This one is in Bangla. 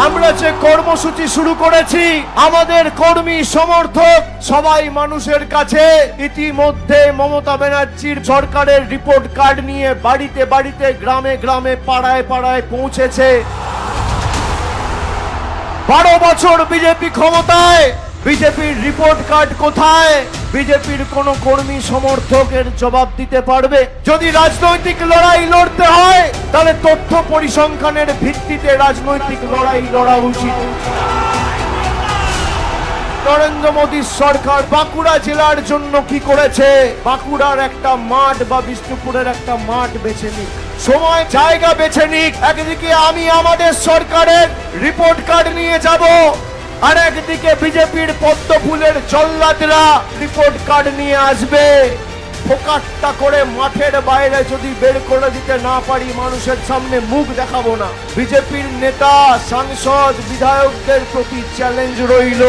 আমরা যে কর্মসূচি শুরু করেছি, আমাদের কর্মী সমর্থক সবাই মানুষের কাছে ইতিমধ্যে মমতা ব্যানার্জির সরকারের রিপোর্ট কার্ড নিয়ে বাড়িতে বাড়িতে, গ্রামে গ্রামে, পাড়ায় পাড়ায় পৌঁছেছে। 12 বছর বিজেপি ক্ষমতায়, বিজেপির রিপোর্ট কার্ড কোথায়? বিজেপির কোন কর্মী সমর্থকের জবাব দিতে পারবে? যদি রাজনৈতিক লড়াই লড়তে হয় তাহলে তথ্য পরিসংখ্যানের ভিত্তিতে রাজনৈতিক লড়াই লড়া উচিত। নরেন্দ্র মোদীর সরকার বাঁকুড়া জেলার জন্য কি করেছে? বাঁকুড়ার একটা মাঠ বা বিষ্ণুপুরের একটা মাঠ বেছে নিক, সময় জায়গা বেছে নিক। একদিকে আমি আমাদের সরকারের রিপোর্ট কার্ড নিয়ে যাব, আর একদিকে বিজেপির পদ্ম ফুলের জল্লাদরা রিপোর্ট কার্ড নিয়ে আসবে। ফোকাটটা করে মাঠের বাইরে যদি বের করে দিতে না পারি, মানুষের সামনে মুখ দেখাবো না। বিজেপির নেতা, সাংসদ, বিধায়কদের প্রতি চ্যালেঞ্জ রইল।